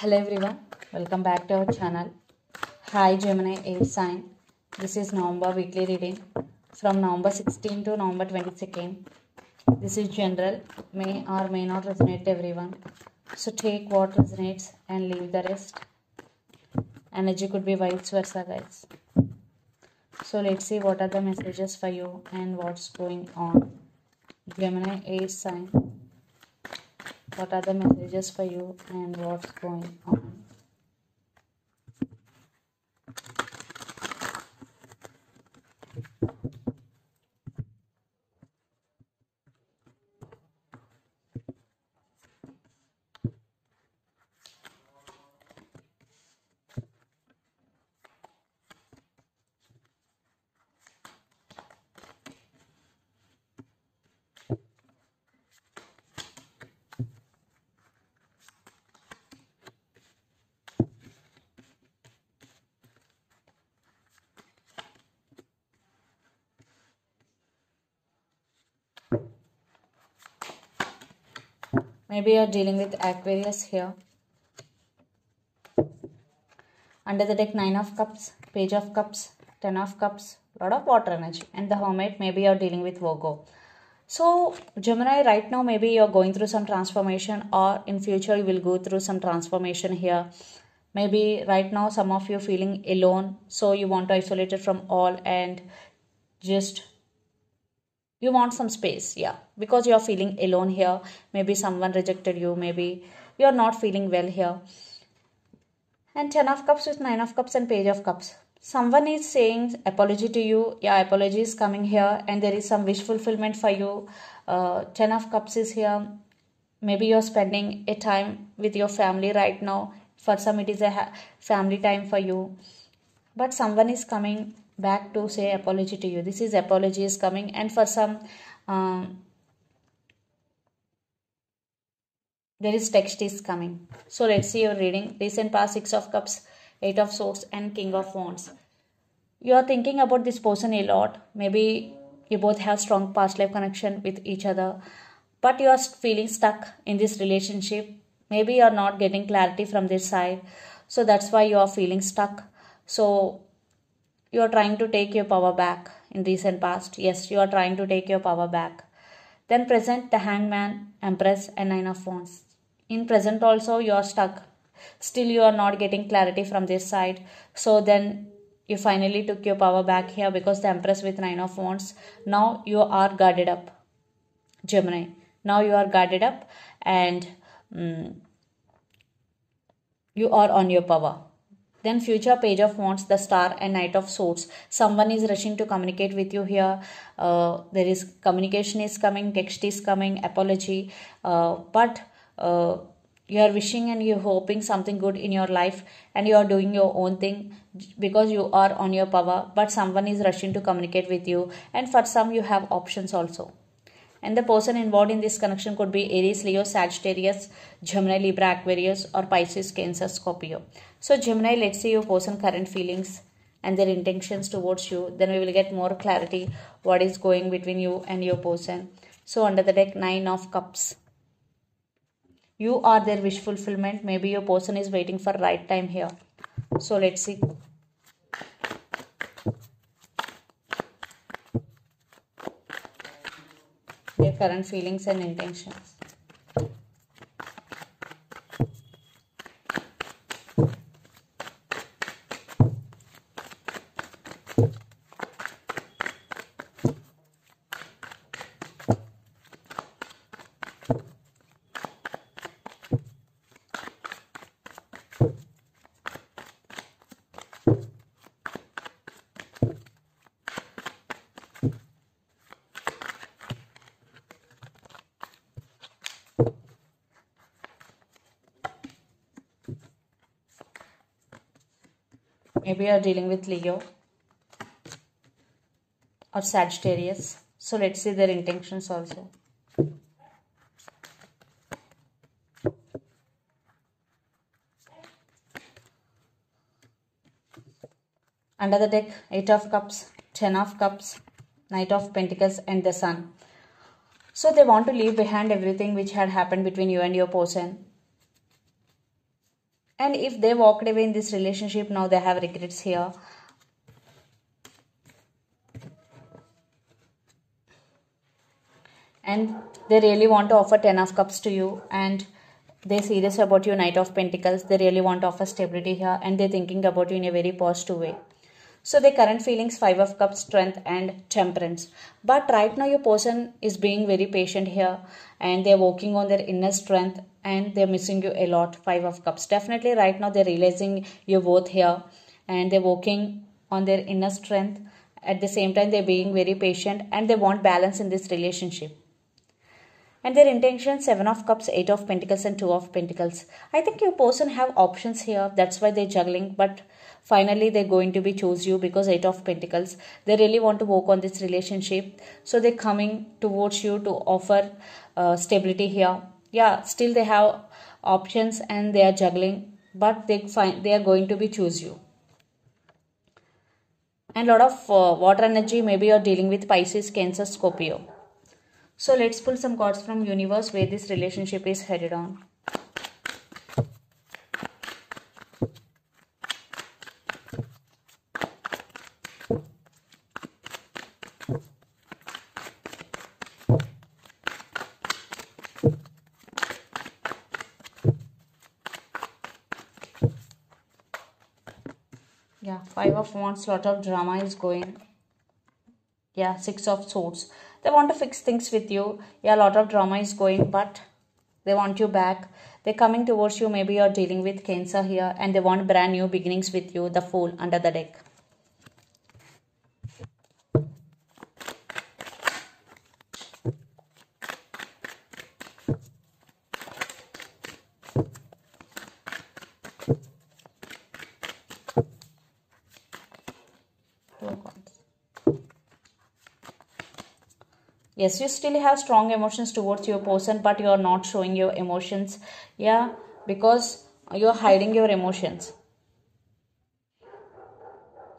Hello everyone, welcome back to our channel. Hi Gemini Air Sign. This is November weekly reading from November 16 to November 22nd. This is general, may or may not resonate to everyone. So take what resonates and leave the rest. Energy could be vice versa, guys. So let's see what are the messages for you and what's going on. Gemini Air Sign. What are the messages for you and what's going on? Maybe you're dealing with Aquarius here. Under the deck, 9 of Cups, Page of Cups, 10 of Cups, lot of water energy. And the Hermit, maybe you're dealing with Virgo. So, Gemini, right now, maybe you're going through some transformation, or in future, you will go through some transformation here. Maybe right now, some of you feeling alone. So, you want to isolate it from all and just you want some space, yeah, because you're feeling alone here. Maybe someone rejected you, maybe you're not feeling well here. And 10 of Cups with 9 of Cups and Page of Cups. Someone is saying apology to you. Yeah, apology is coming here and there is some wish fulfillment for you. 10 of Cups is here. Maybe you're spending a time with your family right now. For some it is a family time for you. But someone is coming back to say apology to you. This is apology is coming, and for some there is text is coming. So let's see your reading. Recent past, 6 of Cups, 8 of Swords and King of Wands. You are thinking about this person a lot. Maybe you both have strong past life connection with each other, but you are feeling stuck in this relationship. Maybe you are not getting clarity from this side, so that's why you are feeling stuck. So you are trying to take your power back in recent past. Yes, you are trying to take your power back. Then present, the Hangman, Empress and 9 of Wands. In present also you are stuck. Still you are not getting clarity from this side. So then you finally took your power back here because the Empress with 9 of Wands. Now you are guarded up, Gemini. Now you are guarded up and you are on your power. Then future, Page of Wands, the Star and Knight of Swords. Someone is rushing to communicate with you here. There is communication is coming, text is coming, apology. But you are wishing and you're hoping something good in your life and you are doing your own thing because you are on your power. But someone is rushing to communicate with you. And for some, you have options also. And the person involved in this connection could be Aries, Leo, Sagittarius, Gemini, Libra, Aquarius or Pisces, Cancer, Scorpio. So Gemini, let's see your person current feelings and their intentions towards you. Then we will get more clarity what is going between you and your person. So under the deck, 9 of Cups. You are their wish fulfillment. Maybe your person is waiting for right time here. So let's see. Their current feelings and intentions. Maybe you are dealing with Leo or Sagittarius. So let's see their intentions also. Under the deck, 8 of Cups, 10 of Cups, Knight of Pentacles and the Sun. So they want to leave behind everything which had happened between you and your person. And if they walked away in this relationship, now they have regrets here. And they really want to offer 10 of cups to you, and they're serious about you, Knight of Pentacles. They really want to offer stability here, and they're thinking about you in a very positive way. So their current feelings, 5 of cups, strength and temperance. But right now your person is being very patient here, and they're working on their inner strength, and they're missing you a lot, 5 of cups. Definitely right now they're realizing your worth here, and they're working on their inner strength. At the same time, they're being very patient, and they want balance in this relationship. And their intention, 7 of cups, 8 of pentacles and 2 of pentacles. I think your person have options here. That's why they're juggling. But finally, they're going to be choose you because 8 of pentacles. They really want to work on this relationship. So they're coming towards you to offer stability here. Yeah, still they have options and they are juggling. But they are going to be choose you. And lot of water energy. Maybe you're dealing with Pisces, Cancer, Scorpio. So let's pull some cards from universe where this relationship is headed on. Yeah, 5 of Wands, lot of drama is going. Yeah, 6 of Swords. They want to fix things with you. Yeah, a lot of drama is going, but they want you back. They're coming towards you. Maybe you're dealing with Cancer here, and they want brand new beginnings with you. The Fool under the deck. Yes, you still have strong emotions towards your person, but you are not showing your emotions. Yeah, because you are hiding your emotions.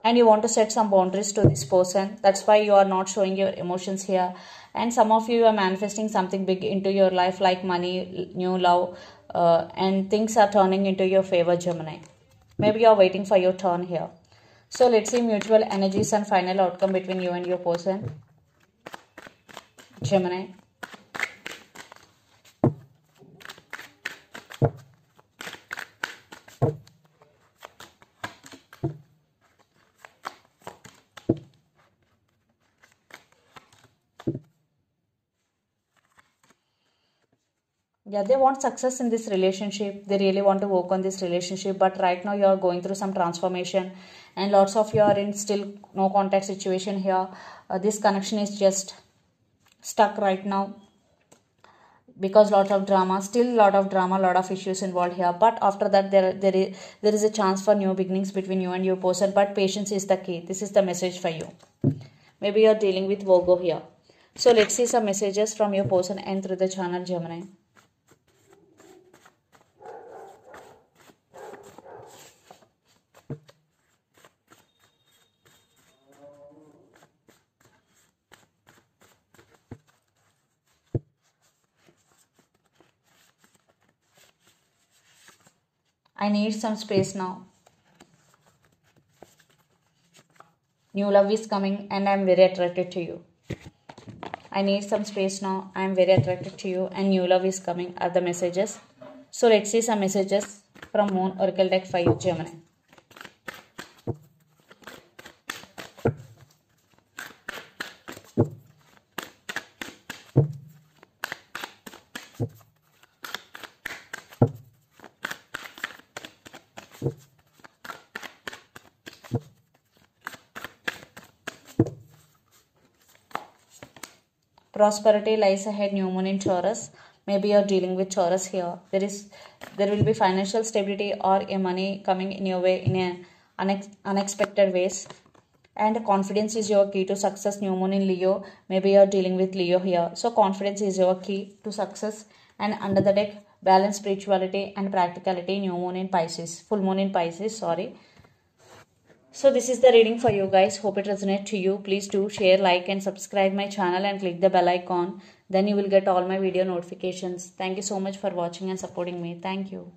And you want to set some boundaries to this person. That's why you are not showing your emotions here. And some of you are manifesting something big into your life, like money, new love, and things are turning into your favor, Gemini. Maybe you are waiting for your turn here. So let's see mutual energies and final outcome between you and your person, Gemini. Yeah, they want success in this relationship. They really want to work on this relationship. But right now you are going through some transformation. And lots of you are in still no contact situation here. This connection is just stuck right now. Because lot of drama, still lot of drama, lot of issues involved here. But after that, there is a chance for new beginnings between you and your person. But patience is the key. This is the message for you. Maybe you are dealing with Virgo here. So let's see some messages from your person and through the channel, Gemini. I need some space now. New love is coming and I am very attracted to you. I need some space now. I am very attracted to you and new love is coming are the messages. So let's see some messages from Moon Oracle deck for you, Gemini. Prosperity lies ahead, new moon in Taurus. Maybe you're dealing with Taurus here. There will be financial stability or a money coming in your way in a unexpected ways. And confidence is your key to success, new moon in Leo. Maybe you're dealing with Leo here. So confidence is your key to success. And under the deck, balance, spirituality and practicality, new moon in Pisces. Full moon in Pisces, sorry. So this is the reading for you guys. Hope it resonates to you. Please do share, like and subscribe my channel and click the bell icon. Then you will get all my video notifications. Thank you so much for watching and supporting me. Thank you.